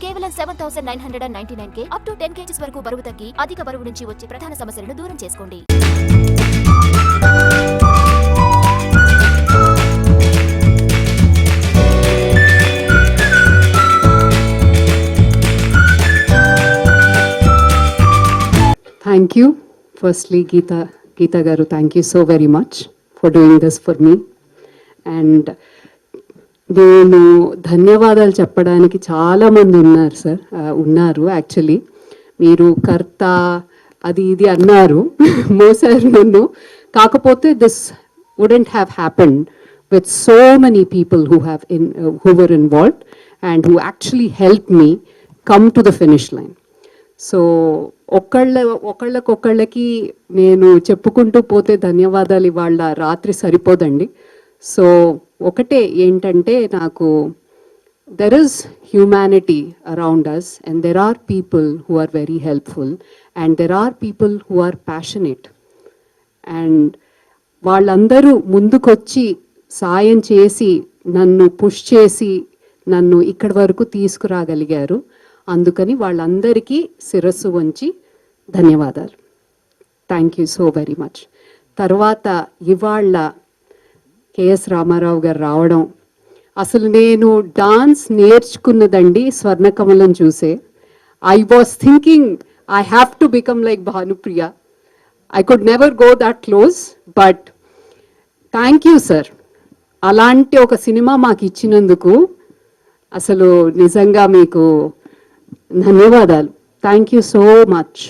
కేవలం 7,999 up to 10 kgs వరకు బరువు తగ్గి అధిక బరువు నుంచి వచ్చే ప్రధాన సమస్యలను దూరం చేసుకోండి. Thank you. Firstly, Geeta Garu, thank you so very much for doing this for me. And నేను ధన్యవాదాలు చెప్పడానికి చాలామంది ఉన్నారు సార్, ఉన్నారు యాక్చువల్లీ. మీరు కర్త అది ఇది అన్నారు, మోసారు నన్ను. కాకపోతే this wouldn't have happened with so many people who were involved and who actually helped me come to the finish line. So ఒకళ్ళకొకళ్ళకి నేను చెప్పుకుంటూ పోతే ధన్యవాదాలు ఇవాళ రాత్రి సరిపోదండి. సో ఒకటే ఏంటంటే, నాకు there is humanity around us and there are people who are very helpful and there are people who are passionate. And వాళ్ళందరూ ముందుకొచ్చి సాయం చేసి నన్ను పుష్ చేసి నన్ను ఇక్కడి వరకు తీసుకురాగలిగారు. అందుకని వాళ్ళందరికీ శిరస్సు వంచి ధన్యవాదాలు. Thank you so very much. తర్వాత ఇవాళ కేఎస్ రామారావు గారు రావడం, అసలు నేను డాన్స్ నేర్చుకున్నదండి స్వర్ణకమలం చూసే. I was thinking I have to become like Bhanupriya. I could never go that close, but thank you sir. అలాంటి ఒక సినిమా మాకు ఇచ్చినందుకు అసలు నిజంగా మీకు ధన్యవాదాలు. Thank you so much.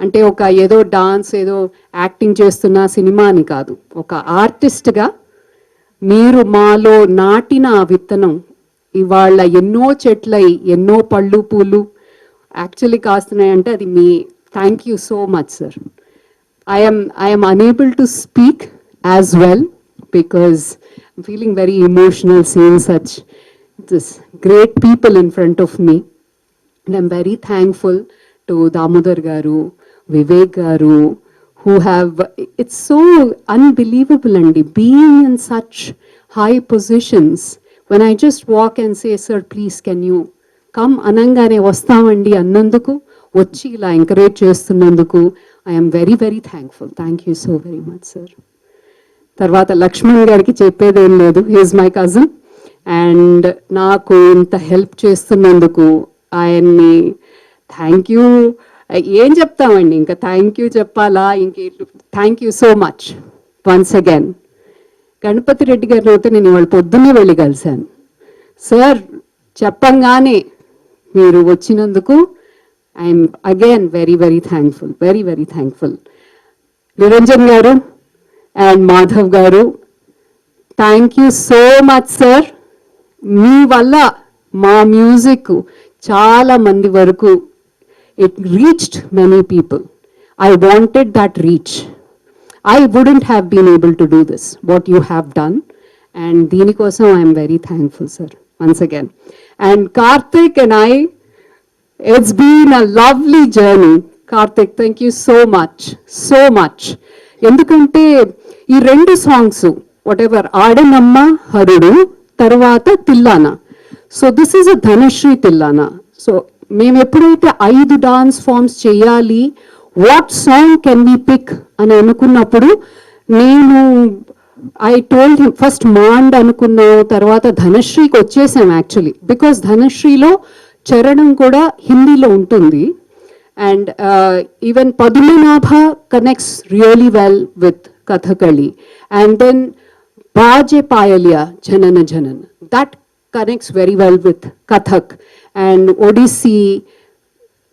అంటే ఒక ఏదో డాన్స్ ఏదో యాక్టింగ్ చేస్తున్న సినిమా అని కాదు, ఒక ఆర్టిస్ట్గా మీరు మాలో నాటిన ఆ విత్తనం ఇవాళ ఎన్నో చెట్లై ఎన్నో పళ్ళు పూలు యాక్చువల్లీ కాస్తున్నాయంటే అది మీ. Thank you so much sir. I'm unable to speak as well because I'm feeling very emotional seeing such this great people in front of me. And I'm very thankful to Damodar Garu, Vivek Garu, who have, it's so unbelievable and being in such high positions. When I just walk and say, sir, please can you come anangane vastamandi annanduku, vachi ila encourage chestunnanduku, I am very, very thankful. Thank you so very much, sir. Tarvata Lakshman gariki cheppedem ledu, he is my cousin, and naaku inta help chestunnanduku ఆయన్ని thank you ఏం చెప్తామండి, ఇంకా thank you చెప్పాలా ఇంకే. Thank you so much once again. Ganapathi Reddy గారిని అయితే నేను ఇవాళ పొద్దున్నే వెళ్ళి కలిశాను. సార్ చెప్పంగానే మీరు వచ్చినందుకు I'm again very very thankful, very very thankful. Niranjan garu and Madhav garu, thank you so much sir. మీ వల్ల మా మ్యూజిక్ చాలా మంది వరకు it reached many people. I wanted that reach. I wouldn't have been able to do this what you have done, and దీనికోసం I'm very thankful sir once again. And Karthik and I, it's been a lovely journey. Karthik, thank you so much, so much. ఎందుకంటే ఈ రెండు songs whatever ఆడనమ్మ హరుడు తర్వాత thillana, so this is a Dhanashree thillana. So మేము ఎప్పుడైతే 5 dance forms చేయాలి, what song can we pick అని అనుకున్నప్పుడు నేను I told him first Mand అనుకున్న తర్వాత ధనశ్రీకి వచ్చేసాం యాక్చువల్లీ, బికాస్ ధనశ్రీలో చరణం కూడా హిందీలో ఉంటుంది. And even Padmanabha connects really well with Kathakali, and then Baaje Payaliya జనన జనన, that connects very well with Kathak, and Odissi,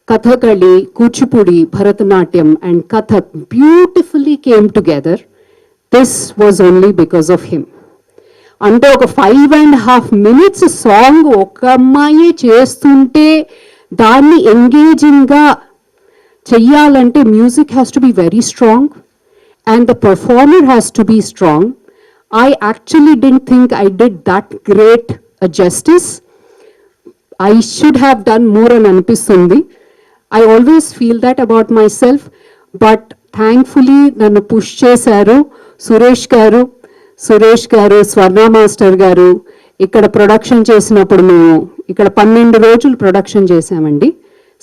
Kathakali, Kuchipudi, Bharatanatyam and Kathak beautifully came together. This was only because of him. అంటే ఒక 5.5 minutes song ఒక అమ్మాయి చేస్తుంటే దాన్ని ఎంగేజింగ్గా చెయ్యాలంటే music has to be very strong and the performer has to be strong. I actually didn't think I did that great a justice. I should have done more an anpistundi. I always feel that about myself, but thankfully nannu push chesaru Suresh garu, Swarna Master garu, ఇక్కడ production చేసినప్పుడు మేము ఇక్కడ 12 రోజులు production చేసామండి.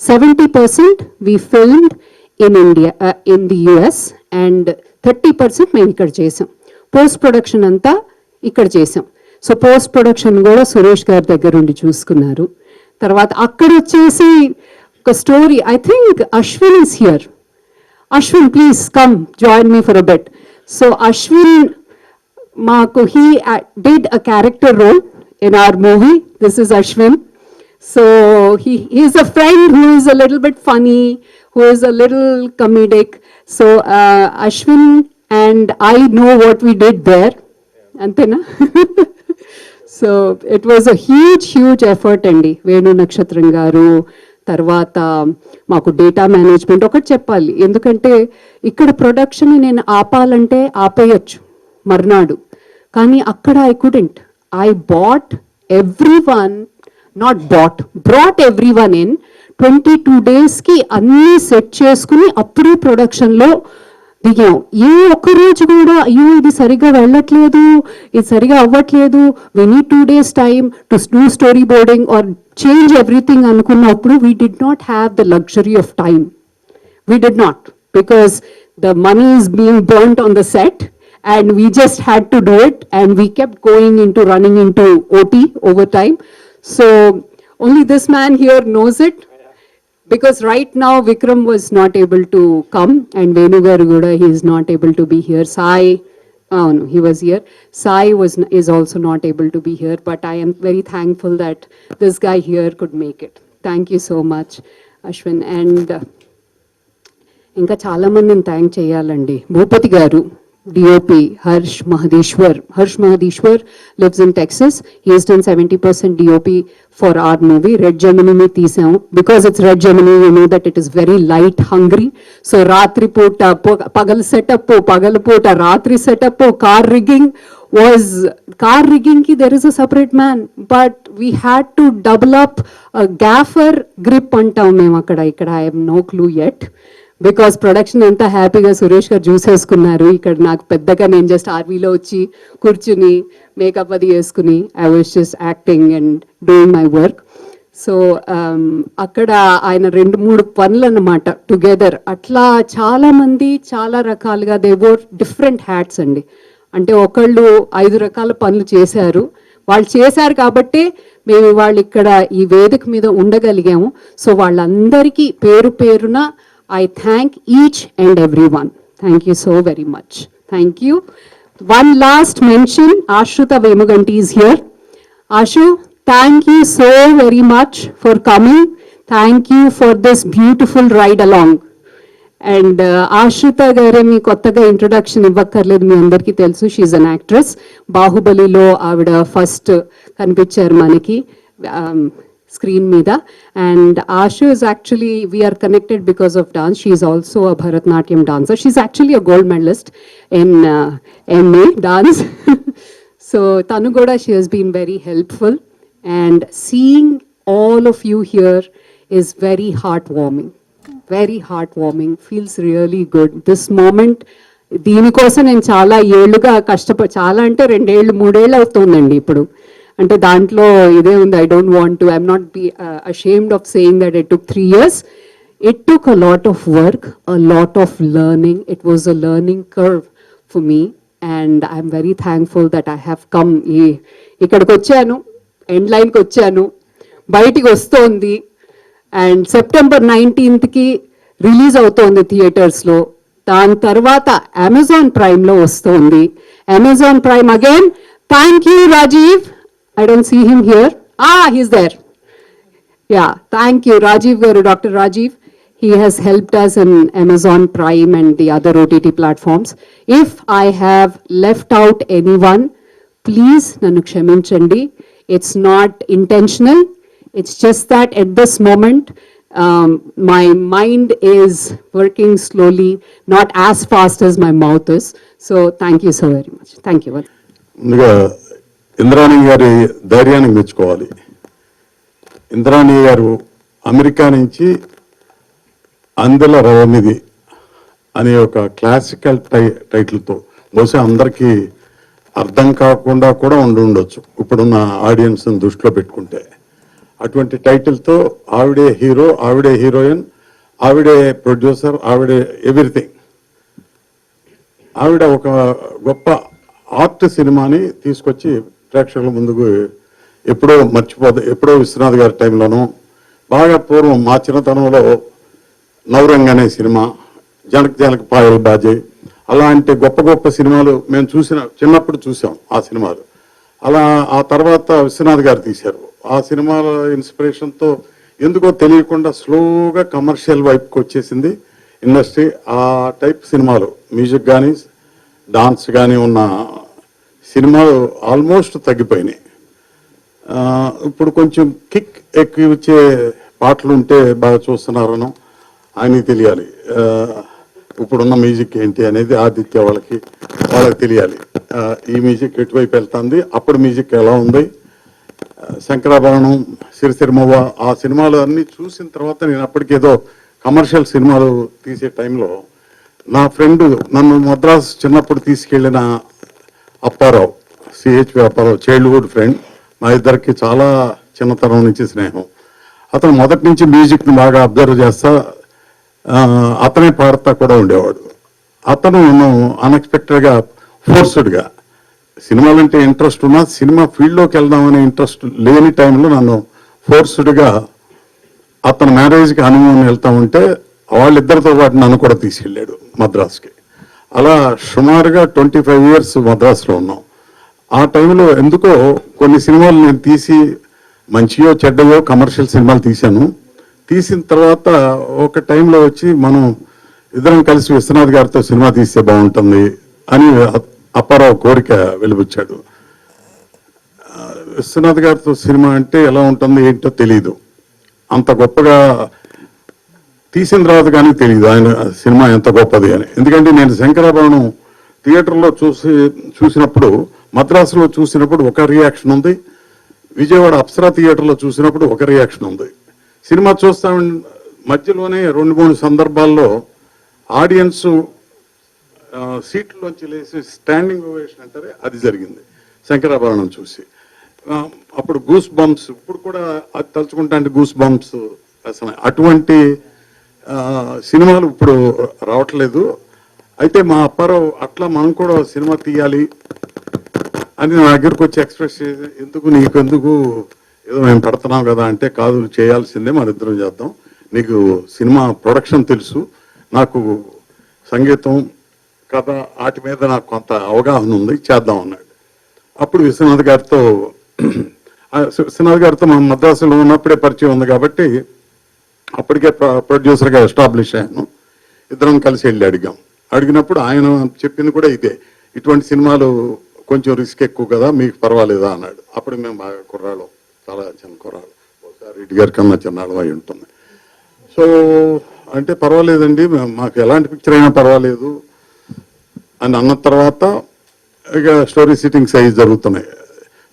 70% we filmed in India, in the US, and 30% మేము ఇక్కడ చేసాం. Post production అంతా ఇక్కడ చేసాం. సో పోస్ట్ ప్రొడక్షన్ కూడా సురేష్ గారి దగ్గర ఉండి చూసుకున్నారు. తర్వాత అక్కడ వచ్చేసి ఒక story, I think Ashwin is here. Ashwin, please come join me for a bet. So Ashwin మాకు he did a character role in our movie. This is Ashwin. So he is a friend who is a little bit funny, who is a little comedic. So Ashwin and I know what we did there. Antena? So it was a huge effort andi. Venu Nakshatram garu, తర్వాత మాకు data management ఒకటి చెప్పాలి, ఎందుకంటే ఇక్కడ production నేను ఆపాలంటే ఆపేయచ్చు మర్నాడు, కానీ అక్కడ I couldn't. I bought everyone, not brought everyone in 22 డేస్కి అన్నీ సెట్ చేసుకుని అప్పుడే ప్రొడక్షన్లో దిగాం. ఏ ఒక్క రోజు కూడా అయ్యో ఇది సరిగా వెళ్ళట్లేదు, ఇది సరిగా అవ్వట్లేదు, we need 2 days time to do storyboarding or change everything అనుకున్నప్పుడు we did not have the luxury of time. We did not, because the money is being burnt on the set and we just had to do it, and we kept running into OT overtime. So only this man here knows it, because right now Vikram was not able to come, and Venu garu kuda he is not able to be here. Sai, no, he was here. Sai is also not able to be here, but I am very thankful that this guy here could make it. Thank you so much, Ashwin. And ఇంకా చాలా మందిని thank చేయాలండి. Bhupathi garu, DOP Harsh Mahadeshwar lives in Texas. He has done 70% DOP for our movie. RED Gemini తీసాము, because it's red Gemini, you know that it is very light hungry. So రాత్రి పూట పగలు setup, పగలు పూట రాత్రి setup, car rigging ki there is a separate man, but we had to double up a gaffer grip antam మేము అక్కడ. ఇక్కడ I have no clue yet, because production అంతా హ్యాపీగా సురేష్ గారు చూసేసుకున్నారు. ఇక్కడ నాకు పెద్దగా నేను జస్ట్ ఆర్వీలో వచ్చి కూర్చుని మేకప్ అది వేసుకుని I was just acting and doing my work. So అక్కడ ఆయన 2-3 పనులు అన్నమాట టుగెదర్. అట్లా చాలా మంది చాలా రకాలుగా దే వోర్ డిఫరెంట్ హ్యాట్స్ అండి. అంటే ఒకళ్ళు 5 రకాల పనులు చేశారు. వాళ్ళు చేశారు కాబట్టి మేము వాళ్ళు ఇక్కడ ఈ వేదిక మీద ఉండగలిగాము. సో వాళ్ళందరికీ పేరు పేరున I thank each and everyone. Thank you so very much. Thank you. One last mention, Ashruta Vemuganti is here. Ashu, thank you so very much for coming. Thank you for this beautiful ride along. And Ashruta garu మీ కొత్తగా introduction ఇవ్వక్కర్లేదు, మీ అందరికీ తెలుసు. She is an actress. బాహుబలిలో ఆవిడ first కనిపించారు మనకి screen మీద. And Ashu is actually, we are connected because of dance. She is also a Bharatnatyam dancer. She's actually a gold medalist in MA dance. So tanu kuda, she has been very helpful, and seeing all of you here is very heartwarming. Feels really good this moment. దీనికోసం నేను చాలా ఏళ్ళుగా చాలా అంటే 2 ఏళ్ళు 3 ఏళ్ళు అవుతుందండి ఇప్పుడు. అంటే దాంట్లో ఇదే ఉంది. I don't want to, I'm not be ashamed of saying that it took 3 years. It took a lot of work, a lot of learning. It was a learning curve for me, and I'm very thankful that I have come. ఇక్కడికి వచ్చాను, end లైన్కి వచ్చాను, బయటికి వస్తోంది, and September 19th release అవుతోంది థియేటర్స్లో. దాని తర్వాత అమెజాన్ ప్రైమ్లో వస్తోంది. Amazon prime again. Thank you Rajiv. I don't see him here. He's there. Yeah, thank you, Rajiv garu, Dr. Rajiv. He has helped us in Amazon Prime and the other OTT platforms. If I have left out anyone, please nannu kshaminchandi. It's not intentional. It's just that at this moment, my mind is working slowly, not as fast as my mouth is. So thank you so very much. Thank you. Indrani గారి ధైర్యానికి మెచ్చుకోవాలి. ఇంద్రాణి గారు America నుంచి అందెల రవనిధి అనే ఒక classical టైటిల్తో బహుశా అందరికీ అర్థం కాకుండా కూడా ఉండొచ్చు ఇప్పుడున్న ఆడియన్స్ని దృష్టిలో పెట్టుకుంటే. అటువంటి టైటిల్తో ఆవిడే హీరో, ఆవిడే హీరోయిన్, ఆవిడే ప్రొడ్యూసర్, ఆవిడే ఎవ్రీథింగ్. ఆవిడ ఒక గొప్ప ఆర్ట్ సినిమాని తీసుకొచ్చి ప్రేక్షకుల ముందుకు ఎప్పుడో విశ్వనాథ్ గారి టైంలోనూ, బాగా పూర్వం మా చిన్నతనంలో నవరంగ్ అనే సినిమా, జనక్ జనక్ పాయల్ బాజీ, అలాంటి గొప్ప గొప్ప సినిమాలు మేము చిన్నప్పుడు చూసాం ఆ సినిమాలు. అలా ఆ తర్వాత విశ్వనాథ్ గారు తీశారు. ఆ సినిమాల ఇన్స్పిరేషన్తో ఎందుకో తెలియకుండా స్లోగా కమర్షియల్ వైపుకి వచ్చేసింది ఇండస్ట్రీ. ఆ టైప్ సినిమాలు, మ్యూజిక్ కానీ డాన్స్ కానీ ఉన్న సినిమాలు ఆల్మోస్ట్ తగ్గిపోయినాయి. ఇప్పుడు కొంచెం కిక్ ఎక్కువ ఇచ్చే పాటలు ఉంటే బాగా చూస్తున్నారనో ఆయనకి తెలియాలి. ఇప్పుడున్న మ్యూజిక్ ఏంటి అనేది ఆదిత్య వాళ్ళకి తెలియాలి. ఈ మ్యూజిక్ ఎటువైపు వెళ్తుంది, అప్పుడు మ్యూజిక్ ఎలా ఉంది, శంకరాభరణం, సిరిసిరిమవ్వ, ఆ సినిమాలు అన్నీ చూసిన తర్వాత నేను అప్పటికేదో కమర్షియల్ సినిమాలు తీసే టైంలో నా ఫ్రెండ్ నన్ను మద్రాసు చిన్నప్పుడు తీసుకెళ్ళిన Apparao, CHV Apparao, childhood friend, మా ఇద్దరికి చాలా చిన్నతనం నుంచి స్నేహం. అతను మొదటి నుంచి మ్యూజిక్ని బాగా అబ్జర్వ్ చేస్తా, అతనే పాడుతా కూడా ఉండేవాడు. అతను అన్ఎక్స్పెక్టెడ్గా ఫోర్స్డ్గా సినిమాలంటే ఇంట్రెస్ట్ ఉన్నా సినిమా ఫీల్డ్లోకి వెళ్దామనే ఇంట్రెస్ట్ లేని టైంలో నన్ను ఫోర్స్డ్గా అతను మ్యారేజ్కి హనీమూన్ వెళ్తా ఉంటే వాళ్ళిద్దరితో పాటు నన్ను కూడా తీసుకెళ్ళాడు మద్రాసుకి. అలా సుమారుగా 25 years మద్రాసులో ఉన్నాం. ఆ టైంలో ఎందుకో కొన్ని సినిమాలు నేను తీసి మంచియో చెడ్డయో కమర్షియల్ సినిమాలు తీశాను. తీసిన తర్వాత ఒక టైంలో వచ్చి మనం ఇద్దరం కలిసి విశ్వనాథ్ గారితో సినిమా తీస్తే బాగుంటుంది అని అప్పారావు కోరిక వెలిబుచ్చాడు. విశ్వనాథ్ గారితో సినిమా అంటే ఎలా ఉంటుంది ఏంటో తెలియదు, అంత గొప్పగా తీసిన తర్వాత కానీ తెలియదు ఆయన సినిమా ఎంత గొప్పది అని. ఎందుకంటే నేను శంకరాభరణం థియేటర్లో చూసినప్పుడు, మద్రాసులో చూసినప్పుడు ఒక రియాక్షన్ ఉంది, విజయవాడ అప్సరా థియేటర్లో చూసినప్పుడు ఒక రియాక్షన్ ఉంది. సినిమా చూస్తా మధ్యలోనే 2-3 సందర్భాల్లో ఆడియన్స్ సీట్లోంచి లేచి స్టాండింగ్ ఓవేషన్ అంటారే అది జరిగింది శంకరాభరణం చూసి. అప్పుడు గూస్ బంప్స్, ఇప్పుడు కూడా అది తలుచుకుంటా అంటే గూస్ బంప్స్ అసలు అటువంటి సినిమాలు ఇప్పుడు రావట్లేదు. అయితే మా అప్పారావు అట్లా మనం కూడా సినిమా తీయాలి అని నా దగ్గరకు వచ్చి ఎక్స్ప్రెస్ చేసి, నీకెందుకు ఏదో మేము పడుతున్నాం కదా అంటే, కాదు చేయాల్సిందే, మన ఇద్దరం చేద్దాం, నీకు సినిమా ప్రొడక్షన్ తెలుసు, నాకు సంగీతం కథ వాటి మీద నాకు కొంత అవగాహన ఉంది, చేద్దాం అన్నాడు. అప్పుడు విశ్వనాథ్ గారితో మా మద్రాసులో ఉన్నప్పుడే పరిచయం ఉంది కాబట్టి అప్పటికే ప్రొడ్యూసర్గా ఎస్టాబ్లిష్ అయ్యాను. ఇద్దరం కలిసి వెళ్ళి అడిగినప్పుడు ఆయన చెప్పింది కూడా ఇదే, ఇటువంటి సినిమాలు కొంచెం రిస్క్ ఎక్కువ కదా, మీకు పర్వాలేదా అన్నాడు. అప్పుడు మేము బాగా కుర్రాళ్ళు, చాలా చిన్న కుర్రాళ్ళు, ఒకసారి రెడ్డి గారి కన్నా చిన్నాళ్ళు అయి ఉంటుంది. సో అంటే పర్వాలేదండి, మాకు ఎలాంటి పిక్చర్ అయినా పర్వాలేదు అని అన్న తర్వాత ఇక స్టోరీ సిట్టింగ్స్ అవి జరుగుతున్నాయి.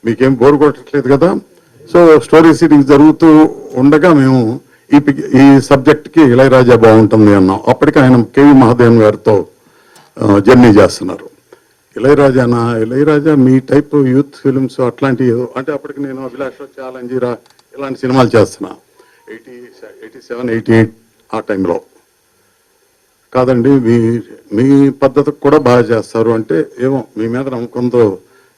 మీకేం బోర్ కొట్టట్లేదు కదా. సో స్టోరీ సిట్టింగ్స్ జరుగుతూ ఉండగా మేము ఈ సబ్జెక్ట్కి ఇళయరాజా బాగుంటుంది అన్నాం. అప్పటికి ఆయన కేవి మహాదేవన్ గారితో జర్నీ చేస్తున్నారు. ఇళయరాజా మీ టైప్ యూత్ ఫిలిమ్స్ అట్లాంటివి ఏదో అంటే, అప్పటికి నేను అభిలాష్, ఛాలెంజీరా ఇలాంటి సినిమాలు చేస్తున్నా 87, 88 ఆ టైంలో. కాదండి మీ పద్ధతికి కూడా బాగా చేస్తారు అంటే, ఏమో మీ మీద నమ్మకంతో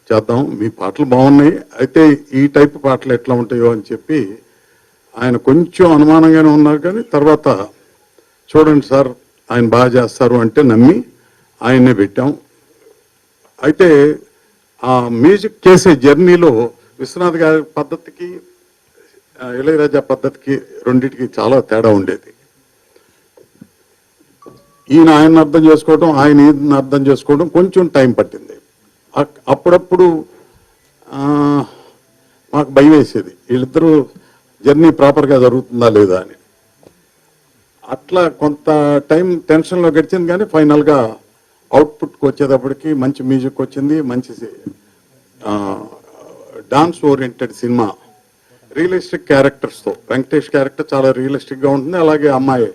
చేద్దాం, మీ పాటలు బాగున్నాయి, అయితే ఈ టైప్ పాటలు ఎట్లా ఉంటాయో అని చెప్పి ఆయన కొంచెం అనుమానంగానే ఉన్నారు. కానీ తర్వాత చూడండి సార్ ఆయన బాగా చేస్తారు అంటే నమ్మి ఆయన్నే పెట్టాం. అయితే ఆ మ్యూజిక్ చేసే జర్నీలో విశ్వనాథ్ గారి పద్ధతికి ఇళయరాజా పద్ధతికి రెండింటికి చాలా తేడా ఉండేది. ఆయన్ని అర్థం చేసుకోవడం, ఆయన ఈయన్ని అర్థం చేసుకోవడం కొంచెం టైం పట్టింది. అప్పుడప్పుడు మాకు భయం వేసేది, వీళ్ళిద్దరూ జర్నీ ప్రాపర్గా జరుగుతుందా లేదా అని. అట్లా కొంత టైం టెన్షన్లో గడిచింది. కానీ ఫైనల్గా అవుట్పుట్కి వచ్చేటప్పటికి మంచి మ్యూజిక్ వచ్చింది, మంచి డాన్స్ ఓరియంటెడ్ సినిమా, రియలిస్టిక్ క్యారెక్టర్స్తో. వెంకటేష్ క్యారెక్టర్ చాలా రియలిస్టిక్గా ఉంటుంది, అలాగే అమ్మాయి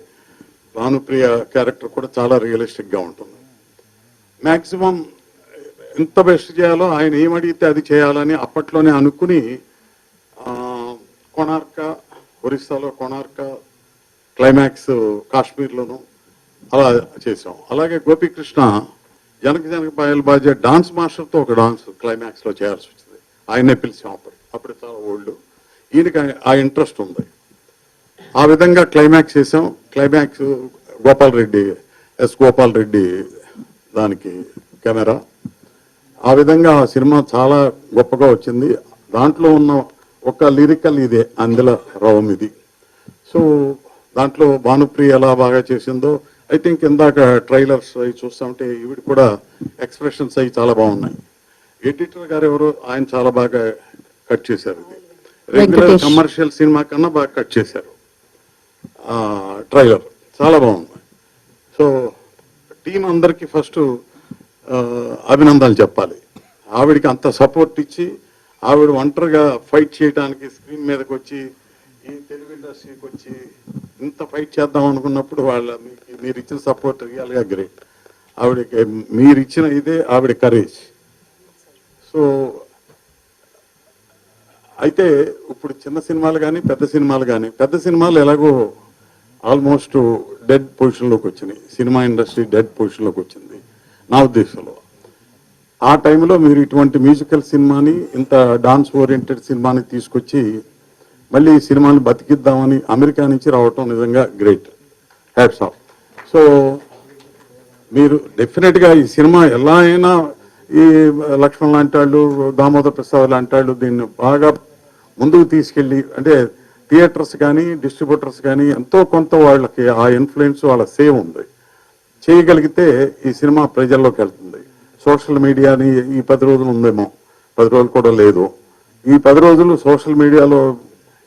భానుప్రియ క్యారెక్టర్ కూడా చాలా రియలిస్టిక్గా ఉంటుంది. మ్యాక్సిమం ఎంత బెస్ట్ చేయాలో ఆయన ఏమడిగితే అది చేయాలని అప్పట్లోనే అనుకుని కొనార్క, ఒరిస్సాలో కొనార్క, క్లైమాక్స్ కాశ్మీర్లోను అలా చేసాం. అలాగే గోపీకృష్ణ జనక పాయల్ బాజే డాన్స్ మాస్టర్తో ఒక డాన్స్ క్లైమాక్స్లో చేయాల్సి వచ్చింది. ఆయనే పిలిచాం. అప్పుడు చాలా ఓల్డ్, ఈయనకి ఆ ఇంట్రెస్ట్ ఉంది. ఆ విధంగా క్లైమాక్స్ చేసాం. క్లైమాక్స్ గోపాల్ రెడ్డి దానికి కెమెరా. ఆ విధంగా ఆ సినిమా చాలా గొప్పగా వచ్చింది. దాంట్లో ఉన్న ఒక లిరికల్ ఇదే అందుల రవం ఇది. సో దాంట్లో భానుప్రియ ఎలా బాగా చేసిందో ఐ థింక్ ఇందాక ట్రైలర్స్ అవి చూస్తుంటే ఈవిడ కూడా ఎక్స్ప్రెషన్స్ అవి చాలా బాగున్నాయి. ఎడిటర్ గారు ఎవరు, ఆయన చాలా బాగా కట్ చేశారు. ఇది రెగ్యులర్ కమర్షియల్ సినిమా కన్నా బాగా కట్ చేశారు. ట్రైలర్ చాలా బాగుంది. సో టీం అందరికీ ఫస్ట్ అభినందనలు చెప్పాలి. ఆవిడికి అంత సపోర్ట్ ఇచ్చి ఆవిడ ఒంటరిగా ఫైట్ చేయడానికి స్క్రీన్ మీదకి వచ్చి ఈ తెలుగు ఇండస్ట్రీకి వచ్చి ఇంత ఫైట్ చేద్దాం అనుకున్నప్పుడు మీరు ఇచ్చిన సపోర్ట్ రియల్గా గ్రేట్. ఆవిడకి మీరు ఇచ్చిన ఇదే ఆవిడ కరేజ్. సో అయితే ఇప్పుడు చిన్న సినిమాలు కానీ పెద్ద సినిమాలు ఎలాగో ఆల్మోస్ట్ డెడ్ పొజిషన్లోకి వచ్చినాయి. సినిమా ఇండస్ట్రీ డెడ్ పొజిషన్లోకి వచ్చింది నా ఉద్దేశంలో. ఆ టైంలో మీరు ఇటువంటి మ్యూజికల్ సినిమాని, ఇంత డాన్స్ ఓరియంటెడ్ సినిమాని తీసుకొచ్చి మళ్ళీ ఈ సినిమాని బతికిద్దామని అమెరికా నుంచి రావటం నిజంగా గ్రేట్. Hats off. సో మీరు డెఫినెట్గా ఈ సినిమా ఎలా అయినా ఈ లక్ష్మణ్ లాంటి వాళ్ళు, దామోదర్ ప్రసాద్ లాంటి వాళ్ళు దీన్ని బాగా ముందుకు తీసుకెళ్ళి, అంటే థియేటర్స్ కానీ డిస్ట్రిబ్యూటర్స్ కానీ ఎంతో కొంత వాళ్ళకి ఆ ఇన్ఫ్లుయెన్స్ వాళ్ళ సేవ్ ఉంది. చేయగలిగితే ఈ సినిమా ప్రజల్లోకి వెళ్తుంది. సోషల్ మీడియాని ఈ 10 రోజులు ఉందేమో, 10 రోజులు కూడా లేదు. ఈ 10 రోజులు సోషల్ మీడియాలో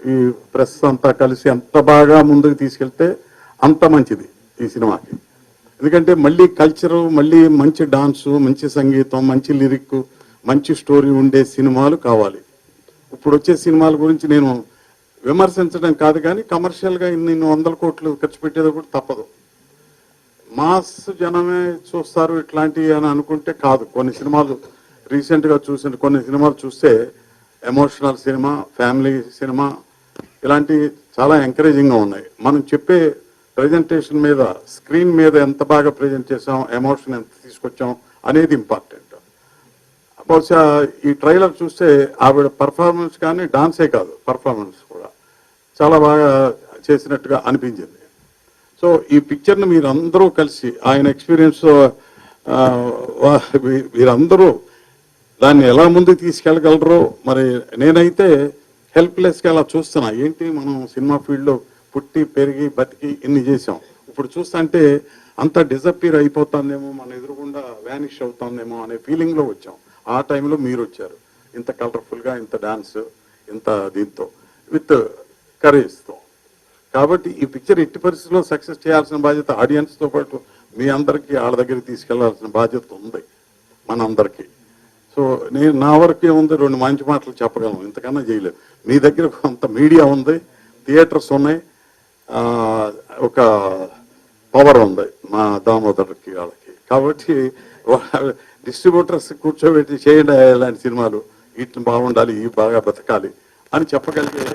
ఈ ప్రెస్ అంతా కలిసి ఎంత బాగా ముందుకు తీసుకెళ్తే అంత మంచిది ఈ సినిమాకి. ఎందుకంటే మళ్ళీ కల్చరు, మళ్ళీ మంచి డాన్సు, మంచి సంగీతం, మంచి లిరిక్, మంచి స్టోరీ ఉండే సినిమాలు కావాలి. ఇప్పుడు వచ్చే సినిమాల గురించి నేను విమర్శించడం కాదు, కానీ కమర్షియల్గా ఇన్ని 100 కోట్లు ఖర్చు పెట్టేది కూడా తప్పదు. మాస్ జనమే చూస్తారు ఇట్లాంటివి అని అనుకుంటే కాదు. కొన్ని సినిమాలు రీసెంట్గా చూసిన కొన్ని సినిమాలు చూస్తే ఎమోషనల్ సినిమా, ఫ్యామిలీ సినిమా ఇలాంటివి చాలా ఎంకరేజింగ్గా ఉన్నాయి. మనం చెప్పే ప్రజెంటేషన్ మీద, స్క్రీన్ మీద ఎంత బాగా ప్రజెంట్ చేసాం, ఎమోషన్ ఎంత తీసుకొచ్చాం అనేది ఇంపార్టెంట్. బహుశా ఈ ట్రైలర్ చూస్తే ఆవిడ పర్ఫార్మెన్స్ కానీ, డాన్సే కాదు పర్ఫార్మెన్స్ కూడా చాలా బాగా చేసినట్టుగా అనిపించింది. సో ఈ పిక్చర్ని మీరందరూ కలిసి, ఆయన ఎక్స్పీరియన్స్ మీరందరూ దాన్ని ఎలా ముందుకు తీసుకెళ్ళగలరో. మరి నేనైతే హెల్ప్లెస్గా అలా చూస్తున్నా. ఏంటి మనం సినిమా ఫీల్డ్లో పుట్టి పెరిగి బతికి ఇన్ని చేసాం, ఇప్పుడు చూస్తుంటే అంత డిసప్పీర్ అయిపోతుందేమో, మన ఎదురుగుండా వ్యానిష్ అవుతుందేమో అనే ఫీలింగ్లో వచ్చాం. ఆ టైంలో మీరు వచ్చారు, ఇంత కలర్ఫుల్గా, ఇంత డాన్స్, ఇంత దీంతో, విత్ కరేజ్తో. కాబట్టి ఈ పిక్చర్ ఎట్టి పరిస్థితుల్లో సక్సెస్ చేయాల్సిన బాధ్యత ఆడియన్స్తో పాటు మీ అందరికీ వాళ్ళ దగ్గరికి తీసుకెళ్లాల్సిన బాధ్యత ఉంది మనందరికీ. సో నా వరకు ఏముంది, 2 మంచి మాటలు చెప్పగలను, ఇంతకన్నా చేయలేదు. మీ దగ్గర కొంత మీడియా ఉంది, థియేటర్స్ ఉన్నాయి, ఒక పవర్ ఉంది మా దామోదర్కి వాళ్ళకి. కాబట్టి డిస్ట్రిబ్యూటర్స్ కూర్చోబెట్టి చేయండి ఇలాంటి సినిమాలు, వీటిని బాగుండాలి, ఇవి బాగా బతకాలి అని చెప్పగలిగే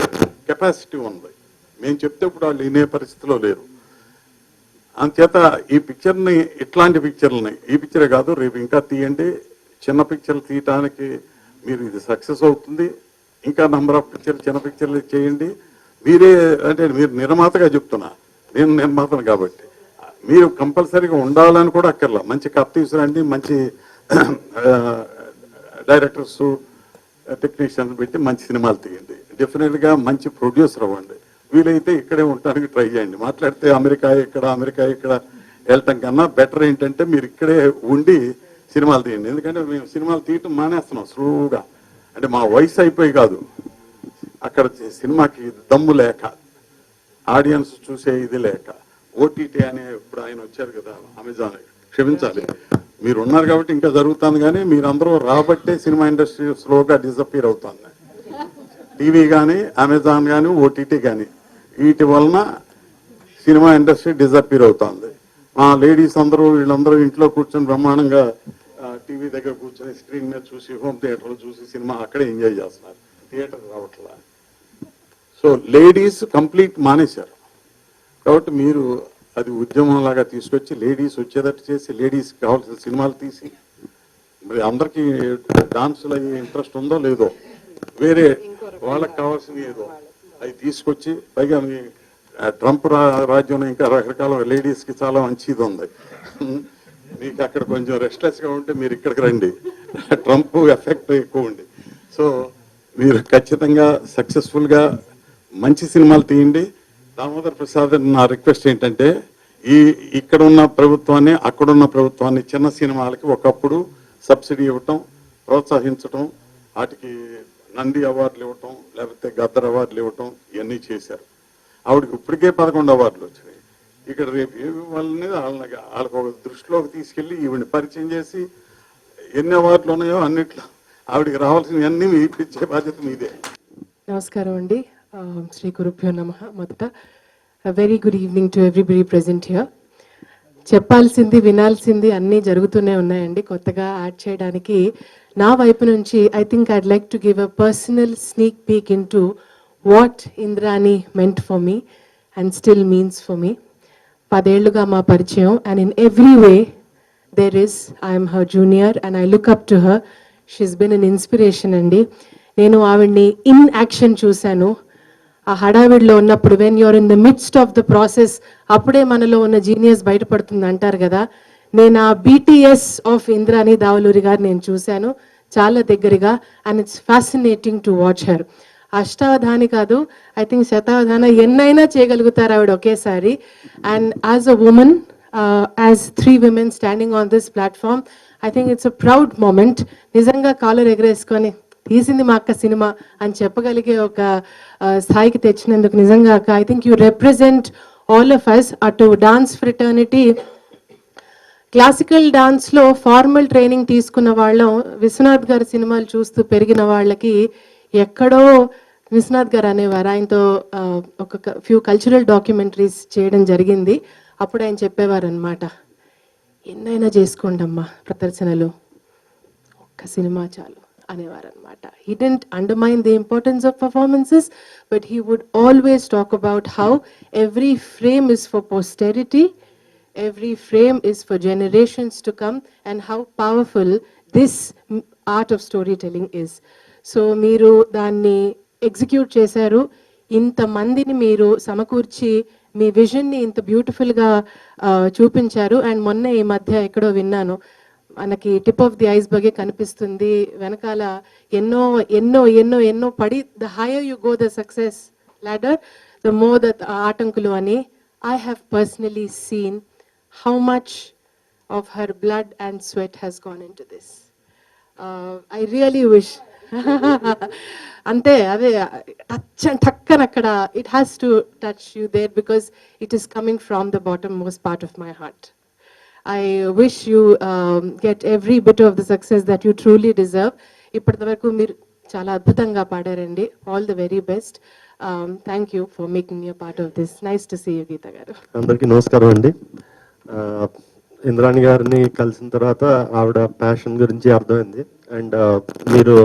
కెపాసిటీ ఉంది. మేము చెప్తే ఇప్పుడు వాళ్ళు వినే పరిస్థితిలో లేరు. అందుచేత ఈ పిక్చర్ని, ఇట్లాంటి పిక్చర్లని, ఈ పిక్చరే కాదు రేపు ఇంకా తీయండి, చిన్న పిక్చర్లు తీయటానికి మీరు ఇది సక్సెస్ అవుతుంది. ఇంకా నంబర్ ఆఫ్ పిక్చర్లు, చిన్న పిక్చర్లు చేయండి. మీరే, అంటే మీరు నిర్మాతగా చెప్తున్నా, నేను నిర్మాతను కాబట్టి మీరు కంపల్సరీగా ఉండాలని కూడా అక్కర్లా. మంచి కథ తీసుకురండి, మంచి డైరెక్టర్స్, టెక్నీషియన్స్ పెట్టి మంచి సినిమాలు తీయండి. డెఫినెట్గా మంచి ప్రొడ్యూసర్ అవ్వండి. వీలైతే ఇక్కడే ఉండడానికి ట్రై చేయండి. మాట్లాడితే అమెరికా ఇక్కడ వెళ్ళటం కన్నా బెటర్ ఏంటంటే మీరు ఇక్కడే ఉండి సినిమాలు తీయండి. ఎందుకంటే మేము సినిమాలు తీయటం మానేస్తున్నాం స్లోగా. అంటే మా వయసు అయిపోయి కాదు, అక్కడ సినిమాకి దమ్ము లేక, ఆడియన్స్ చూసే ఇది లేక, ఓటీటీ అనే ఇప్పుడు ఆయన వచ్చారు కదా అమెజాన్, క్షమించాలి మీరు ఉన్నారు కాబట్టి ఇంకా జరుగుతుంది, కానీ మీరందరూ రాబట్టే సినిమా ఇండస్ట్రీ స్లోగా డిసప్పీర్ అవుతుంది. టీవీ కానీ, అమెజాన్ కానీ, ఓటీటీ కానీ, వీటి వలన సినిమా ఇండస్ట్రీ డిసప్పీర్ అవుతుంది. మా లేడీస్ అందరూ వీళ్ళందరూ ఇంట్లో కూర్చొని బ్రహ్మాండంగా టీవీ దగ్గర కూర్చొని స్క్రీన్ మీద చూసి హోమ్ థియేటర్లో చూసి సినిమా అక్కడే ఎంజాయ్ చేస్తున్నారు, థియేటర్ రావట్లా. సో లేడీస్ కంప్లీట్ మానేశారు. కాబట్టి మీరు అది ఉద్యమం లాగా తీసుకొచ్చి లేడీస్ వచ్చేటట్టు చేసి లేడీస్కి కావాల్సిన సినిమాలు తీసి, మరి అందరికీ డాన్సులు అయ్యే ఇంట్రెస్ట్ ఉందో లేదో, వేరే వాళ్ళకి కావాల్సినవి ఏదో అవి తీసుకొచ్చి, పైగా మీ ట్రంప్ రాజ్యంలో ఇంకా రకరకాల లేడీస్కి చాలా మంచిది ఉంది. మీకు అక్కడ కొంచెం రెస్ట్లెస్గా ఉంటే మీరు ఇక్కడికి రండి, ట్రంప్ ఎఫెక్ట్ ఎక్కువ ఉంది. సో మీరు ఖచ్చితంగా సక్సెస్ఫుల్గా మంచి సినిమాలు తీయండి. దామోదర్ ప్రసాద్ నా రిక్వెస్ట్ ఏంటంటే, ఇక్కడ ఉన్న ప్రభుత్వాన్ని అక్కడున్న ప్రభుత్వాన్ని చిన్న సినిమాలకి ఒకప్పుడు సబ్సిడీ ఇవ్వటం, ప్రోత్సహించటం, వాటికి నంది అవార్డులు ఇవ్వటం, లేకపోతే గద్దర్ అవార్డులు ఇవ్వటం, ఇవన్నీ చేశారు. ఆవిడకి ఇప్పటికే 11 అవార్డులు వచ్చినాయి. ఇక్కడ రేపు ఏమి ఇవ్వాలనేది వాళ్ళకి ఒక దృష్టిలోకి తీసుకెళ్ళి ఈవిని పరిచయం చేసి ఎన్ని అవార్డులు ఉన్నాయో అన్నిట్లో ఆవిడకి రావాల్సినవన్నీ మీ ఇప్పించే బాధ్యత మీదే. నమస్కారం అండి. శ్రీ గురుభ్యో నమః. మొదట very good evening to everybody present here. చెప్పాల్సింది వినాల్సింది అన్నీ జరుగుతూనే ఉన్నాయండి. కొత్తగా యాడ్ చేయడానికి నా వైపు నుంచి I think I'd like to give a personal sneak peek into what Indrani meant for me and still means for me. 10 ఏళ్లుగా మా పరిచయం, and in every way there is I'm her junior and I look up to her. She's been an inspiration అండి. నేను ఆవిడ్ని in action చూశాను. ఆ హడావిడిలో ఉన్నప్పుడు, when you're in the midst of the process, అప్పుడే మనలో ఉన్న జీనియస్ బయటపడుతుంది అంటారు కదా. నేను ఆ BTS ఆఫ్ ఇంద్రాణి దావలూరి గారు నేను చూశాను చాలా దగ్గరగా, and it's fascinating to watch her. అష్టావధాని కాదు, ఐ థింక్ శతావధాన ఎన్నైనా చేయగలుగుతారు ఆవిడ ఒకేసారి. And as a woman, as 3 women standing on this platform, I think it's a proud moment. నిజంగా కాలర్ ఎగరేసుకొని తీసింది మా అక్క సినిమా అని చెప్పగలిగే ఒక స్థాయికి తెచ్చినందుకు నిజంగా అక్క, I think you represent all of us. అటు డాన్స్ ఫ్రెటర్నిటీ, క్లాసికల్ డాన్స్లో ఫార్మల్ ట్రైనింగ్ తీసుకున్న వాళ్ళం, విశ్వనాథ్ గారి సినిమాలు చూస్తూ పెరిగిన వాళ్ళకి ఎక్కడో విశ్వనాథ్ గారు అనేవారు. ఆయనతో ఒక ఫ్యూ కల్చరల్ డాక్యుమెంటరీస్ చేయడం జరిగింది. అప్పుడు ఆయన చెప్పేవారు అనమాట, ఎన్నైనా చేసుకోండి అమ్మా ప్రదర్శనలు, ఒక్క సినిమా చాలు అనేవారు అనమాట. He didn't undermine the importance of performances, but he would always talk about how every frame is for posterity, every frame is for generations to come, and how powerful this art of storytelling is. So మీరు దాన్ని execute చేశారు. ఇంతమందిని మీరు సమకూర్చి మీ విజన్ని ఇంత బ్యూటిఫుల్గా చూపించారు. And మొన్న ఈ మధ్య ఎక్కడో విన్నాను, మనకి టిప్ ఆఫ్ ది ఐస్బర్గే కనిపిస్తుంది, వెనకాల ఎన్నో ఎన్నో ఎన్నో ఎన్నో పడి, the higher you go the success ladder, the more the ఆటంకులు అని. I have personally seen how much of her blood and sweat has gone into this. I really wish అంతే, అదే టక్కన అక్కడ, it has to touch you there because it is coming from the bottommost part of my heart. I wish you get every bit of the success that you truly deserve. ఇప్పటి వరకు మీరు చాలా అద్భుతంగా పాడారండి. All the very best. Thank you for making me a part of this. Nice to see you Geetha garu. అందరికీ నమస్కారం అండి. ఇంద్రాణి గారిని కలిసిన తర్వాత ఆవిడ ప్యాషన్ గురించి అర్థమైంది. అండ్ మీరు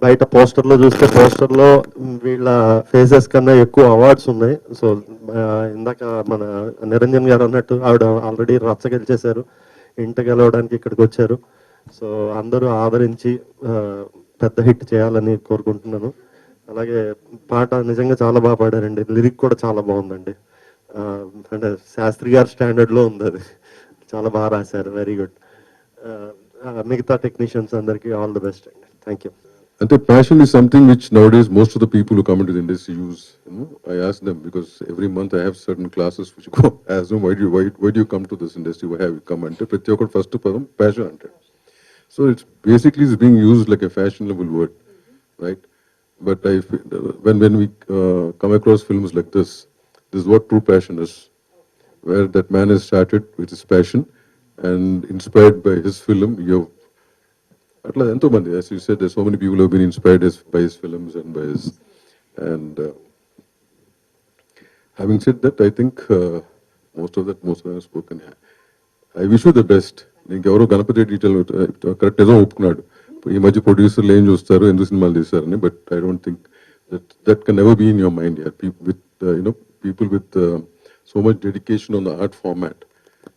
బయట పోస్టర్లో చూస్తే పోస్టర్లో వీళ్ళ ఫేసెస్ కన్నా ఎక్కువ అవార్డ్స్ ఉన్నాయి. సో ఇందాక మన నిరంజన్ గారు అన్నట్టు ఆవిడ ఆల్రెడీ రచ్చ గెలిచేశారు, ఇంట గెలవడానికి ఇక్కడికి వచ్చారు. సో అందరూ ఆదరించి పెద్ద హిట్ చేయాలని కోరుకుంటున్నాను. అలాగే పాట నిజంగా చాలా బాగా పాడారండి, లిరిక్ కూడా చాలా బాగుందండి. అంటే శాస్త్రి గారి స్టాండర్డ్లో ఉంది, అది చాలా బాగా రాశారు. Very good. మిగతా టెక్నీషియన్స్ అందరికీ ఆల్ ది బెస్ట్ అండి. Thank you. And the passion is something which nowadays most of the people who come into the industry use. I ask them because every month I have certain classes which go ask them, why do you come to this industry? Why have you come? Ante prati okka first padam passion ante. So it's basically is being used like a fashionable word, right? But when we come across films like this is what true passion is, where that man has started with his passion and inspired by his film. Atla ento mandi, as you said, there's so many people who have been inspired by his films and by his, and having said that, I think most of them have spoken. I wish you the best ఇంకెవరో Ganapati detail correct ఏదో ఒప్పుకున్నాడు. ఈ మధ్య ప్రొడ్యూసర్లు ఏం చూస్తారు, ఎందుకు సినిమాలు తీస్తారని. But I don't think that can never be in your mind యార్. People with so much dedication on the art format.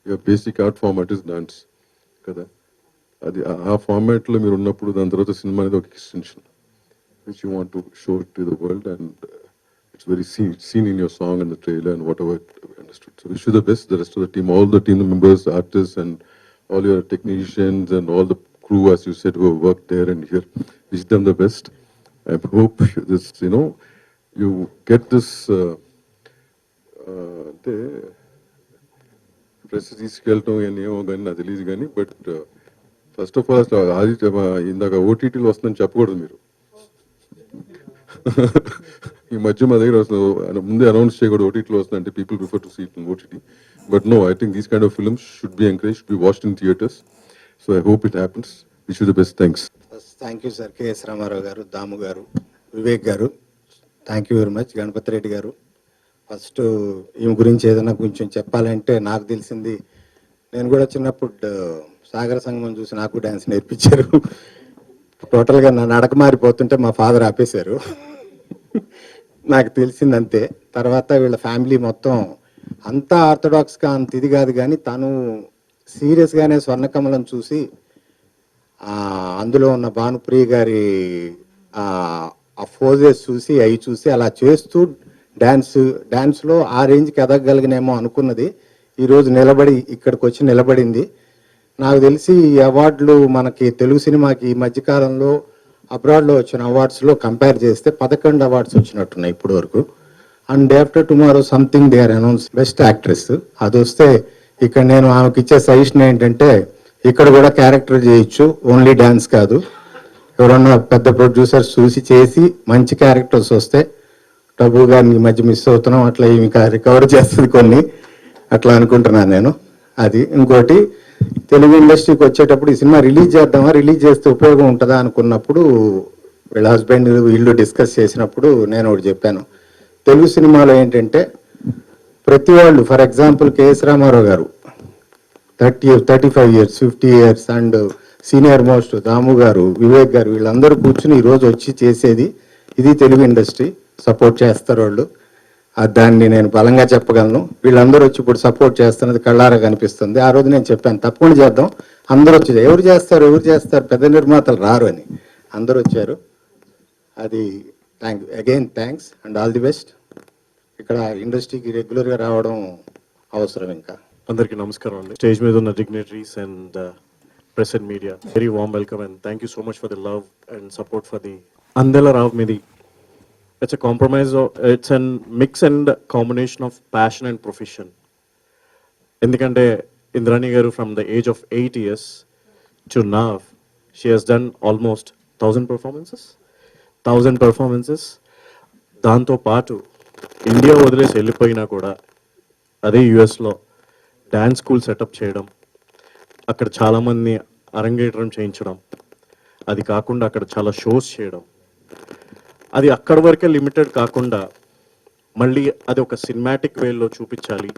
Your basic art format is dance. Kada అది ఆ ఫార్మాట్ లో మీరు ఉన్నప్పుడు దాని తర్వాత సినిమా అనేది ఒక extension which you want to show it to the world, and it's very seen in your song and the trailer and whatever understood. So wish you the best, the rest of the team, all the team members, artist and all your technicians and all the crew as you said who work there and here. Wish them the best. I hope this, you get this అంటే press తీసుకెళ్ళటం అని ఏమో కానీ నాకు తెలియదు కానీ, but first of all అసలు ఆదిత్య ఇందాక ఓటీటీలో వస్తుందని చెప్పకూడదు మీరు. ఈ మధ్య మా దగ్గర వస్తుంది, ముందే అనౌన్స్ చేయకూడదు ఓటీటీలో వస్తుందంటే people prefer to see it in OTT. But no, I think these kind of films should be encourage, should be watched in theatres. So I hope it happens. Wish you the best. Thanks. Thank you, sir. K.S. Ramarao garu, Damu garu, Vivek garu. Thank you very much. Ganapati Reddy garu. First ఈమె గురించి ఏదైనా కొంచెం చెప్పాలంటే నాకు తెలిసింది, నేను కూడా చిన్నప్పుడు సాగర సంగమం చూసి నాకు డ్యాన్స్ నేర్పించారు. టోటల్గా నా నడక మారిపోతుంటే మా ఫాదర్ ఆపేశారు. నాకు తెలిసింది అంతే. తర్వాత వీళ్ళ ఫ్యామిలీ మొత్తం అంతా ఆర్థడాక్స్గా అంత ఇది కాదు, కానీ తను సీరియస్గానే స్వర్ణకమలం చూసి అందులో ఉన్న భానుప్రియ గారి ఆ ఫోజెస్ చూసి అవి చూసి అలా చేస్తూ డ్యాన్స్లో ఆ రేంజ్కి ఎదగగలిగినేమో అనుకున్నది. ఈరోజు ఇక్కడికి వచ్చి నిలబడింది. నాకు తెలిసి ఈ అవార్డులు మనకి తెలుగు సినిమాకి ఈ మధ్యకాలంలో అబ్రాడ్లో వచ్చిన అవార్డ్స్లో కంపేర్ చేస్తే 11 అవార్డ్స్ వచ్చినట్టున్నాయి ఇప్పటి వరకు. And day after tomorrow something they are announce best actress. అది వస్తే ఇక్కడ నేను ఆమెకి ఇచ్చే సజెషన్ ఏంటంటే, ఇక్కడ కూడా క్యారెక్టర్ చేయొచ్చు, ఓన్లీ డ్యాన్స్ కాదు. ఎవరన్నా పెద్ద ప్రొడ్యూసర్స్ చూసి చేసి మంచి క్యారెక్టర్స్ వస్తే, టబు గారిని ఈ మధ్య మిస్ అవుతున్నాం, అట్లా ఇంకా రికవర్ చేస్తుంది కొన్ని, అట్లా అనుకుంటున్నాను నేను. అది ఇంకోటి, తెలుగు ఇండస్ట్రీకి వచ్చేటప్పుడు ఈ సినిమా రిలీజ్ చేద్దామా, రిలీజ్ చేస్తే ఉపయోగం ఉంటుందా అనుకున్నప్పుడు వీళ్ళ హస్బెండ్ వీళ్ళు డిస్కస్ చేసినప్పుడు నేను ఒకటి చెప్పాను. తెలుగు సినిమాలో ఏంటంటే ప్రతి వాళ్ళు, ఫర్ ఎగ్జాంపుల్ కేఎస్ రామారావు గారు 35 years 50 years, and senior most Damu garu, Vivek గారు, వీళ్ళందరూ కూర్చుని ఈరోజు వచ్చి చేసేది ఇది తెలుగు ఇండస్ట్రీ. సపోర్ట్ చేస్తారు వాళ్ళు, దాన్ని నేను బలంగా చెప్పగలను. వీళ్ళందరూ వచ్చి ఇప్పుడు సపోర్ట్ చేస్తున్నది కళ్ళారా కనిపిస్తుంది. ఆ రోజు నేను చెప్పాను తప్పకుండా చేద్దాం, అందరూ వచ్చి ఎవరు చేస్తారు పెద్ద నిర్మాతలు రారు అని, అందరూ వచ్చారు. అది again thanks and all the best. ఇక్కడ ఇండస్ట్రీకి రెగ్యులర్గా రావడం అవసరం. ఇంకా అందరికీ నమస్కారం అండి. స్టేజ్ మీద ఉన్న dignitaries and press and media, very warm welcome and thank you so much for the love and support for the Andela Ravamidhi. It's a compromise, it's an mix and combination of passion and profession. ఎందుకంటే Indrani garu from the age of 8 years to now she has done almost 1000 performances. దాంతో పాటు India వదిలేసి వెళ్ళిపోయినా కూడా అదే యుఎస్లో dance school setup చేయడం, అక్కడ చాలామంది అరంగేట్రం చేయించడం, అది కాకుండా అక్కడ చాలా షోస్ చేయడం, అది అక్కడి వరకే లిమిటెడ్ కాకుండా మళ్ళీ అది ఒక సినిమాటిక్ వేలో చూపించాలి.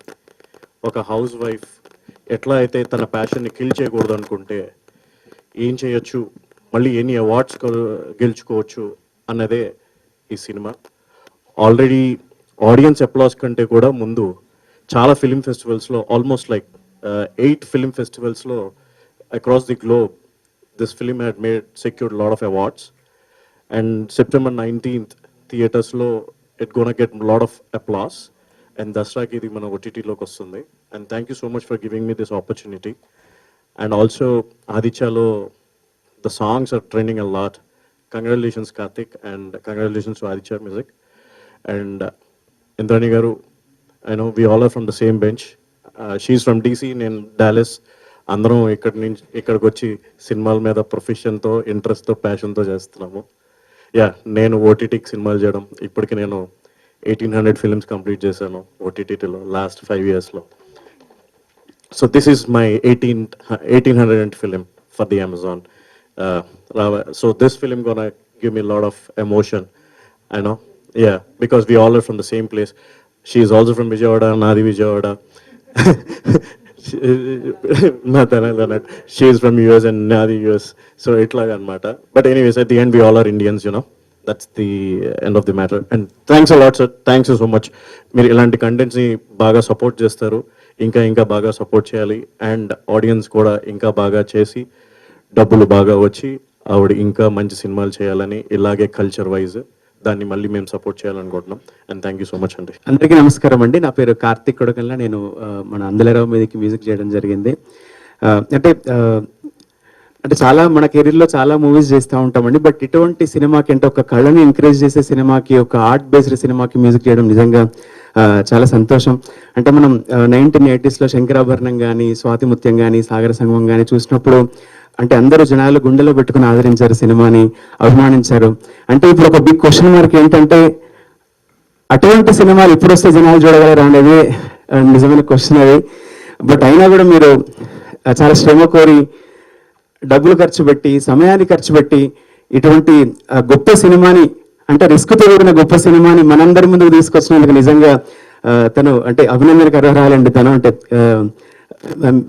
ఒక హౌస్ వైఫ్ ఎట్లా అయితే తన ప్యాషన్ని కిల్ చేయకూడదు అనుకుంటే ఏం చేయొచ్చు, మళ్ళీ ఎన్ని అవార్డ్స్ గెలుచుకోవచ్చు అన్నదే ఈ సినిమా. ఆల్రెడీ ఆడియన్స్ అప్లాస్ కంటే కూడా ముందు చాలా ఫిలిం ఫెస్టివల్స్లో, ఆల్మోస్ట్ లైక్ 8 ఫిలిం ఫెస్టివల్స్లో across the globe this film had secured lot of awards. And September 19th థియేటర్స్లో it gonna get lot of applause. And దసరాకి ఇది మన ఓటీటీలోకి వస్తుంది. And thank you so much for giving me this opportunity. And also ఆదిత్యలో the songs are trending a lot. Congratulations Karthik and congratulations to Aditya music. And Indrani garu, I know we all are from the same bench. She's from DC, నేను Dallas. అందరం ఇక్కడికి వచ్చి సినిమాల మీద ప్రొఫెషన్తో, ఇంట్రెస్ట్తో, ప్యాషన్తో చేస్తున్నాము. నేను ఓటీటీకి సినిమాలు చేయడం, ఇప్పటికి నేను 1800 ఫిల్మ్స్ కంప్లీట్ చేశాను ఓటీటీలో లాస్ట్ 5 yearsలో. So this is my 1800th film for the Amazon. So this film gonna give me lot of emotion, I know. Because we all are from the same place. She is also from Vijayawada, Nadi Vijayawada. She is from US and నాది యూఎస్. So ఇట్లాగా అనమాట. But anyways at the end we all are Indians, you know. That's the end of the matter. And thanks a lot sir, thanks so much. మీరు ఇలాంటి కంటెంట్స్ని బాగా support చేస్తారు, ఇంకా బాగా సపోర్ట్ చేయాలి. అండ్ ఆడియన్స్ కూడా ఇంకా బాగా చేసి డబ్బులు బాగా వచ్చి ఆవిడ ఇంకా మంచి సినిమాలు చేయాలని, ఇలాగే కల్చర్ వైజ్ దాన్ని మళ్ళీ మేము సపోర్ట్ చేయాలనుకుంటున్నాం. And thank you so much అండి. అందరికీ నమస్కారం అండి. నా పేరు కార్తిక్ కొడకల్లా. నేను మన అందలరావు మీదకి మ్యూజిక్ చేయడం జరిగింది. అంటే చాలా మన కెరీర్లో చాలా మూవీస్ చేస్తూ ఉంటామండి. బట్ ఇటువంటి సినిమాకి అంటే ఒక కళని ఎంకరేజ్ చేసే సినిమాకి, ఒక ఆర్ట్ బేస్డ్ సినిమాకి మ్యూజిక్ చేయడం నిజంగా చాలా సంతోషం. అంటే మనం 1980s శంకరాభరణం కానీ, స్వాతిముత్యం కానీ, సాగర సంగమం కానీ చూసినప్పుడు అంటే అందరూ జనాలు గుండెలో పెట్టుకుని ఆదరించారు, సినిమాని అభిమానించారు. అంటే ఇప్పుడు ఒక బిగ్ క్వశ్చన్ మార్క్ ఏంటంటే అటువంటి సినిమాలు ఇప్పుడు వస్తే జనాలు చూడగలరా అనేది నిజమైన క్వశ్చన్ అది. బట్ అయినా కూడా మీరు చాలా శ్రమ కోరి, డబ్బులు ఖర్చు పెట్టి, సమయాన్ని ఖర్చు పెట్టి ఇటువంటి గొప్ప సినిమాని, అంటే రిస్క్తో కూడిన గొప్ప సినిమాని మనందరి ముందుకు తీసుకొచ్చినందుకు నిజంగా తను అంటే అభినందనకు అర్హరాలండి. తను అంటే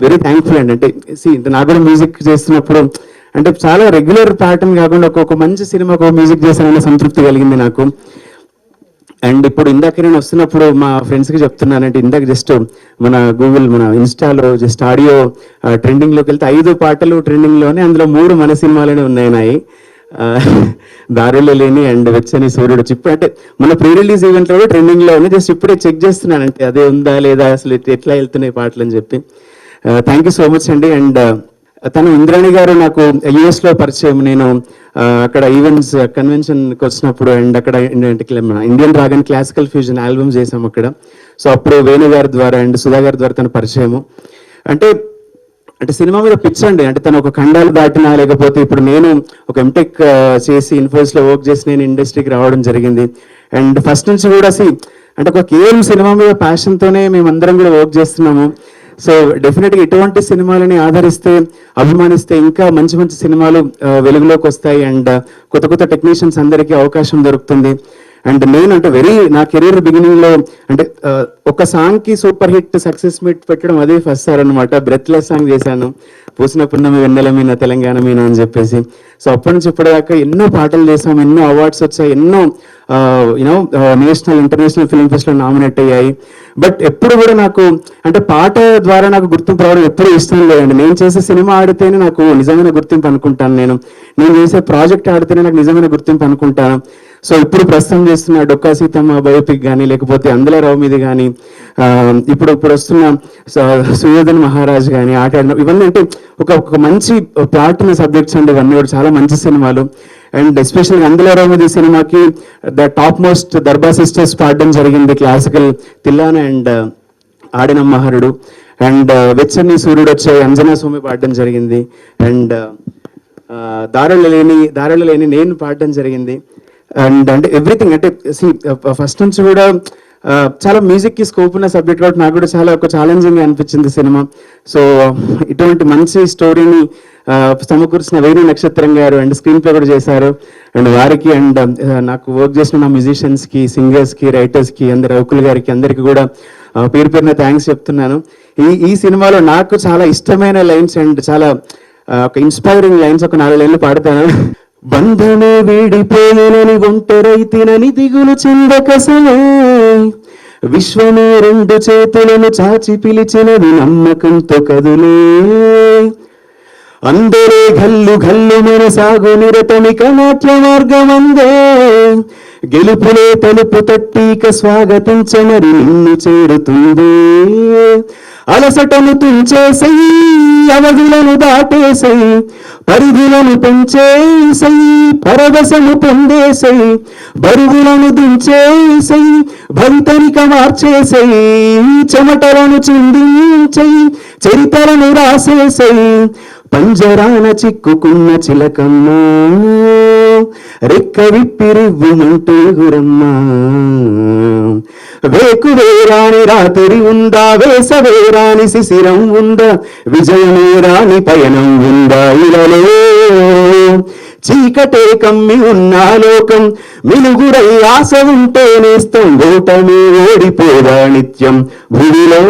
వెరీ థ్యాంక్ఫుల్ అండి. అంటే నాకు కూడా మ్యూజిక్ చేస్తున్నప్పుడు అంటే చాలా రెగ్యులర్ ప్యాటర్న్ కాకుండా ఒక్కొక్క మంచి సినిమాకు మ్యూజిక్ చేశానన్న సంతృప్తి కలిగింది నాకు. అండ్ ఇప్పుడు ఇందాక నేను వస్తున్నప్పుడు మా ఫ్రెండ్స్కి చెప్తున్నానంటే, ఇందాక జస్ట్ మన గూగుల్, మన ఇన్స్టాలో జస్ట్ ఆడియో ట్రెండింగ్లోకి వెళ్తే 5 పాటలు ట్రెండింగ్లోనే, అందులో 3 మన సినిమాలోనే ఉన్నాయి. దారిలో లేని అండ్ వెచ్చని సూర్యుడు. ఇప్పుడు అంటే మన ప్రీ రిలీజ్ ఈవెంట్లో కూడా ట్రెండింగ్లో ఉంది. జస్ట్ ఇప్పుడే చెక్ చేస్తున్నానంటే అదే ఉందా లేదా, అసలు ఎట్లా వెళ్తున్నాయి పాటలు అని చెప్పి. థ్యాంక్ యూ సో మచ్ అండి. అండ్ తను ఇంద్రాణి గారు నాకు యుఎస్లో పరిచయం. నేను అక్కడ ఈవెంట్స్ కన్వెన్షన్కి వచ్చినప్పుడు అండ్ అక్కడ Indian rhagon classical fusion album చేసాము అక్కడ. సో అప్పుడు వేణు గారి ద్వారా అండ్ సుధా గారి ద్వారా తన పరిచయము. అంటే సినిమా మీద పిచ్ అండి. అంటే తను ఒక ఖండాలు దాటినా, లేకపోతే ఇప్పుడు నేను ఒక ఎంటెక్ చేసి ఇన్ఫోసిస్లో వర్క్ చేసి నేను ఇండస్ట్రీకి రావడం జరిగింది. అండ్ ఫస్ట్ నుంచి కూడా అంటే ఒక కేవలం సినిమా మీద ప్యాషన్తోనే మేమందరం కూడా వర్క్ చేస్తున్నాము. సో డెఫినెట్గా ఇటువంటి సినిమాలని ఆదరిస్తే, అభిమానిస్తే ఇంకా మంచి మంచి సినిమాలు వెలుగులోకి వస్తాయి. అండ్ కొత్త టెక్నీషియన్స్ అందరికీ అవకాశం దొరుకుతుంది. అండ్ నేను అంటే నా కెరీర్ బిగినింగ్లో అంటే ఒక సాంగ్కి సూపర్ హిట్ సక్సెస్ మీట్ పెట్టడం అదే ఫస్ట్ సార్ అనమాట. బ్రెత్లెస్ సాంగ్ చేశాను, పూసిన పున్నమి వెన్నెల మీన తెలంగాణ మీన అని చెప్పేసి. సో అప్పటి నుంచి ఇప్పటిదాకా ఎన్నో పాటలు చేసాం, ఎన్నో అవార్డ్స్ వచ్చాయి, ఎన్నో national international film festival nominate అయ్యాయి. బట్ ఎప్పుడు కూడా నాకు అంటే పాట ద్వారా నాకు గుర్తింపు రావడం ఎప్పుడూ ఇష్టం లేదండి. నేను చేసే సినిమా ఆడితేనే నాకు నిజమైన గుర్తింపు అనుకుంటాను. నేను చేసే ప్రాజెక్ట్ ఆడితేనే నాకు నిజమైన గుర్తింపు అనుకుంటాను. సో ఇప్పుడు ప్రస్తుతం చేస్తున్న డొక్కా సీతమ్మ బయోపిక్ కానీ, లేకపోతే అందలరావు మీద కానీ, ఇప్పుడు వస్తున్న సుయోధన్ మహారాజ్ కానీ, ఆటాడిన ఇవన్నీ అంటే ఒక మంచి ప్లాట్ ఉన్న సబ్జెక్ట్స్ అండి. ఇవన్నీ కూడా చాలా మంచి సినిమాలు. అండ్ ఎస్పెషల్గా అందలరావు మీద సినిమాకి ద టాప్ మోస్ట్ దర్బా సిస్టర్స్ పాడడం జరిగింది, క్లాసికల్ తిల్లాన అండ్ ఆడిన మహరుడు. అండ్ వెచ్చని సూర్యుడు వచ్చాయి అంజనా స్వామి పాడడం జరిగింది. అండ్ దారులు లేని నేను పాడడం జరిగింది. అండ్ అంటే ఎవ్రీథింగ్ అంటే ఫస్ట్ నుంచి కూడా చాలా మ్యూజిక్కి స్కోప్ ఉన్న సబ్జెక్ట్ కాబట్టి నాకు కూడా చాలా ఒక ఛాలెంజింగ్గా అనిపించింది సినిమా. సో ఇటువంటి మంచి స్టోరీని సమకూర్చిన వేణు నక్షత్రం గారు అండ్ స్క్రీన్ ప్లే కూడా చేశారు. అండ్ వారికి అండ్ నాకు వర్క్ చేసిన నా మ్యూజిషియన్స్కి, సింగర్స్కి, రైటర్స్కి, అందరు రౌకుల్ గారికి అందరికీ కూడా పేరున థ్యాంక్స్ చెప్తున్నాను. ఈ సినిమాలో నాకు చాలా ఇష్టమైన లైన్స్ అండ్ చాలా ఒక ఇన్స్పైరింగ్ లైన్స్ ఒక 4 లైన్లు పాడతాను. బంధమే వీడిపోయినని ఒంటరైతినని దిగులు చెందకసలే, విశ్వమే 2 చేతులను చాచి పిలిచినది నమ్మకంతో కదులే, అందరే గల్లు గల్లు మన సాగు నిరతమిక నాట్య మార్గమందే, గెలుపులే తలుపు తట్టిక స్వాగతించమని నిన్ను చేరుతుంది, అలసటను తుంచేసై అవధులను దాటేసై, పరిధులను పెంచేసై పరవశము పొందేసై, బరువులను దించేసై భవితనిక మార్చేసై, చెమటలను చిందించై చరితలను రాసేసై, పంజరాన చిక్కుకున్న చిలకమ్మ రెక్క విప్పిరివ్వుమంటూ గురమ్మా, వేకువేరాని రాత్రి ఉందా, వేసవేరాని శిశిరం ఉందా, విజయమేరాని పయనం ఉందా, ఇలలో చీకటే కమ్మి ఉన్నా లోకం మిలుగురై ఆశ ఉంటే నేస్తం, ఓటమి ఓడిపోదా నిత్యం భూమిలో.